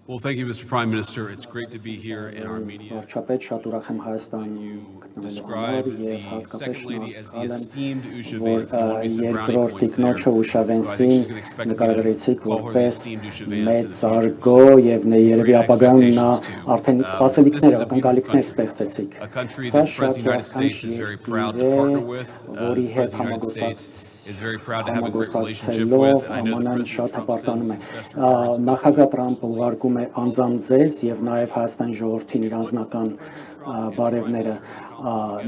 Well, thank you, Mr. Prime Minister. It's great to be here in Armenia. Վարչապետ, շատ ուրախ եմ Հայաստանում գտնվելու համար եւ հատկապես շնորհակալ որ երկրորդ տիկնոջը Ուշավենցին նկարագրեցիք որպես մեծ զարգո եւ երևի ապագայում նա արդեն սպասելիքներ, ակնկալիքներ ստեղծեցիք։ Սա շատ ուրախ է, որի հետ համագործակցել is very proud to have a great relationship with. I know the president Նախագահ Տրամպը ուղարկում է անձամբ ձեզ եւ նաեւ Հայաստանի ժողովրդին իր անձնական բարևները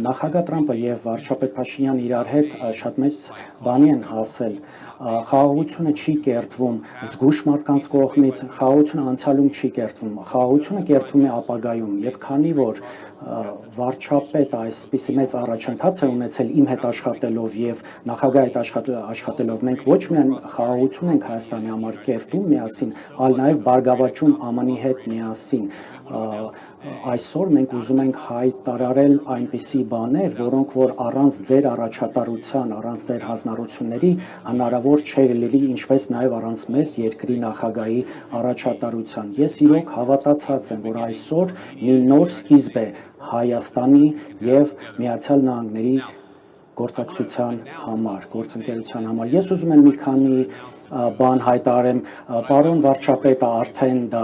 Նախագահ Տրամպը եւ վարչապետ Փաշինյանը իրար հետ շատ մեծ բանի են հասել խաղաղությունը չի կերտվում զգուշ մարդկանց կողմից խաղաղությունը անցյալում չի կերտվում խաղաղությունը կերտվում է ապագայում եւ քանի որ վարչապետ այսպիսի մեծ առաջընթաց է ունեցել իմ հետ աշխատելով եւ նախագահի հետ աշխատելով մենք ոչ միայն խաղաղություն ենք Հայաստանի համար կերտում միասին, այլ նաեւ բարգավաճում ԱՄՆ-ի հետ միասին այսօր մենք ուզում ենք հայտարարել այնպիսի բաներ, որոնք որ առանց ձեր առաջատարության, առանց ձեր հանձնառությունների հնարավոր չէր լինի, ինչպես նաեւ առանց մեր երկրի նախագահի առաջատարության։ Ես իրոք հավատացած եմ, որ այսօր մի նոր սկիզբ է Հայաստանի եւ Միացյալ Նահանգների գործակցության համար, գործընկերության համար։ Ես ուզում եմ մի քանի բան հայտարարեմ, պարոն վարչապետը արդեն դա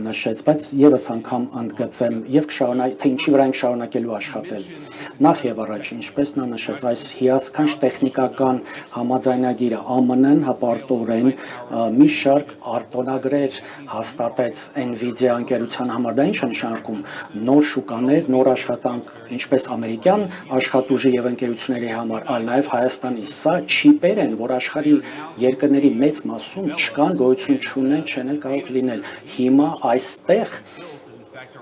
նշեց, բայց եւս անգամ ընդգծեմ եւ կշարունակենք, թե ինչի վրա ենք շարունակելու աշխատել։ Նախ եւ առաջ, ինչպես նա նշեց, այս հիասքանչ տեխնիկական համաձայնագիրը ԱՄՆ-ն հպարտորեն մի շարք արտոնագրեր հաստատեց Nvidia ընկերության համար, դա ինչ է նշանակում, նոր շուկաներ, նոր աշխատանք, ինչպես ամերիկյան աշխատուժի եւ ընկերությունների համար, այլ նաեւ Հայաստանի, սա չիպեր են, որ աշխարհի երկրների մեծ մասում չկան, գոյություն չունեն, չեն էլ կարող լինել։ Հիմա այստեղ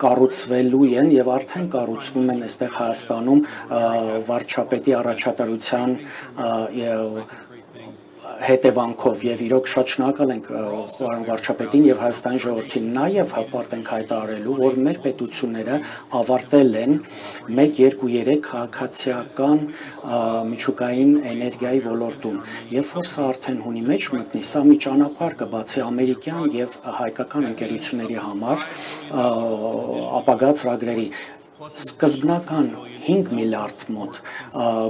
կառուցվելու են եւ արդեն կառուցվում են այստեղ Հայաստանում վարչապետի առաջատարության հետևանքով եւ իրոք շատ շնորհակալ ենք պարոն վարչապետին եւ Հայաստանի ժողովրդին նաեւ հպարտ ենք հայտարարելու որ մեր պետությունները ավարտել են 1-2-3 քաղաքացիական միջուկային էներգիայի ոլորտում եւ որ սա արդեն հունի մեջ մտնի սա մի ճանապարհ կբացի ամերիկյան եւ հայկական ընկերությունների համար ապագա ծրագրերի սկզբնական 5 միլիարդ մոտ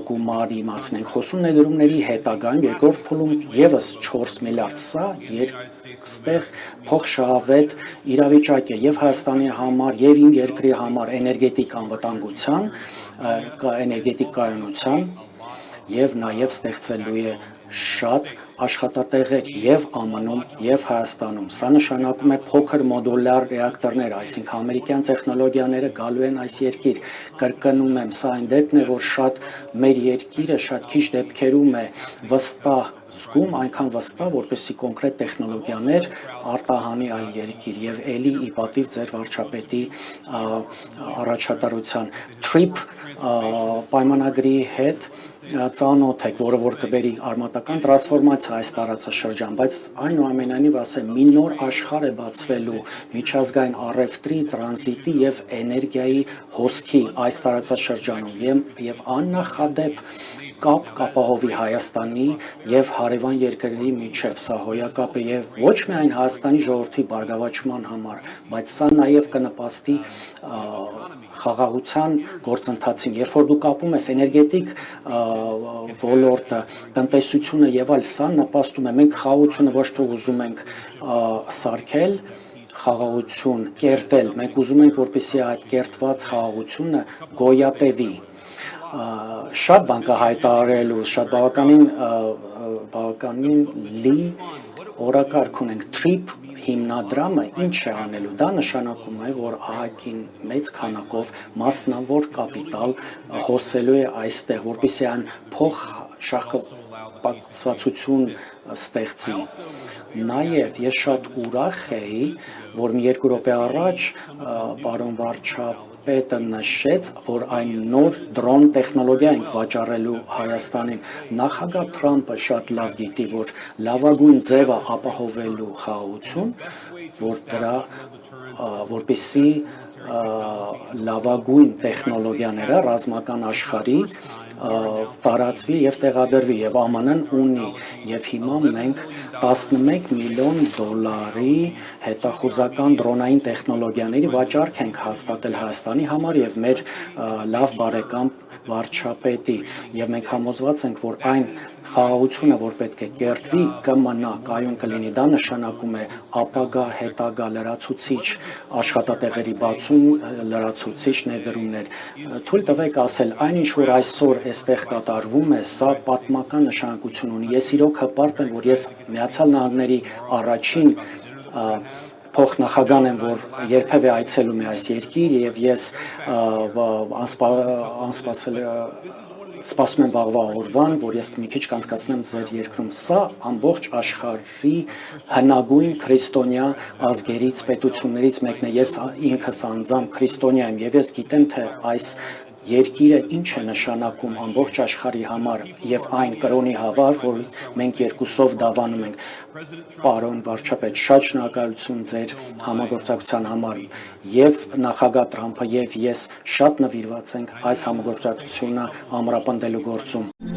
գումարի մասին ենք խոսում ներդրումների հետագայում երկրորդ փուլում եւս 4 միլիարդ սա այստեղ փոխշահավետ իրավիճակ է եւ Հայաստանի համար եւ իմ երկրի համար էներգետիկ անվտանգության էներգետիկ կայունության եւ նաեւ ստեղծելու է շատ աշխատատեղեր եւ ԱՄՆ-ում եւ Հայաստանում։ Սա նշանակում է փոքր մոդուլյար ռեակտորներ, այսինքն ամերիկյան տեխնոլոգիաները գալու են այս երկիր։ Կրկնում եմ, սա այն դեպքն է, որ շատ մեր երկիրը շատ քիչ դեպքերում է վստահ զգում, այնքան վստահ, որպեսզի կոնկրետ տեխնոլոգիաներ արտահանի այլ երկիր եւ ելի ի պատիվ ձեր վարչապետի առաջատարության TRIP պայմանագրի հետ ծանոթ եք, որը որ կբերի արմատական տրանսֆորմացիա այս տարածաշրջան, բայց այնուամենայնիվ ասեմ, մի նոր աշխարհ է բացվելու միջազգային առևտրի, տրանզիտի եւ էներգիայի հոսքի այս տարածաշրջանում եւ աննախադեպ կապ կապահովի Հայաստանի եւ հարևան երկրների միջև սա հոյակապ է եւ ոչ միայն Հայաստանի ժողովրդի բարգավաճման համար, բայց սա նաեւ կնպաստի խաղաղության գործընթացին, երբ որ դու կապում ես էներգետիկ ոլորտը, տնտեսությունը եւ այլ, սա նպաստում է մենք խաղաղությունը ոչ թե ուզում ենք սարքել խաղաղություն կերտել, մենք ուզում ենք որպեսզի այդ կերտված խաղաղությունը գոյատևի շատ բան կա հայտարարելու, շատ բավականին լի օրակարգ ունենք TRIP հիմնադրամը ինչ է անելու, դա նշանակում է, որ ԱՀԿ-ին մեծ քանակով մասնավոր կապիտալ հոսելու է այստեղ, որպեսզի այն փոխշահկապակցվածություն ստեղծի։ Նաև ես շատ ուրախ էի, որ մի երկու րոպե առաջ պարոն վարչապետ վարչապետը նշեց, որ այն նոր դրոն տեխնոլոգիա ենք վաճառելու Հայաստանին։ Նախագահ Թրամփը շատ լավ գիտի, որ լավագույն ձևը ապահովելու խաղաղություն, որպեսզի լավագույն տեխնոլոգիաները ռազմական աշխարհի տարածվի եւ տեղադրվի եւ ԱՄՆ-ն ունի եւ հիմա մենք 11 միլիոն դոլարի հետախուզական դրոնային տեխնոլոգիաների վաճառք ենք հաստատել Հայաստանի համար եւ մեր լավ բարեկամ վարչապետի եւ մենք համոզված ենք, որ այն խաղաղությունը, որ պետք է կերտվի, կմնա, կայուն կլինի։ Դա նշանակում է ապագա, հետագա լրացուցիչ աշխատատեղերի բացում, լրացուցիչ ներդրումներ։ Թույլ տվեք ասել, այնինչ որ այսօր այստեղ կատարվում է, սա պատմական նշանակություն ունի։ Ես իրոք հպարտ եմ, որ ես Միացյալ Նահանգների առաջին փոխնախագահն եմ, որ երբևէ այցելում է այս երկիր եւ ես սպասում եմ վաղվա օրվան, որ ես մի քիչ կանցկացնեմ ձեր երկրում։ Սա ամբողջ աշխարհի հնագույն քրիստոնյա ազգերից, պետություններից մեկն է։ Ես ինքս անձամբ քրիստոնյա եմ եւ ես գիտեմ, թե այս երկիրը ինչ է նշանակում ամբողջ աշխարհի համար եւ այն կրոնի հավար, որ մենք երկուսով դավանում ենք։ Պարոն վարչապետ, շատ շնորհակալություն ձեր համագործակցության համար եւ նախագահ Թրամփը եւ ես շատ նվիրված ենք այս համագործակցությունը ամրապնդելու գործում։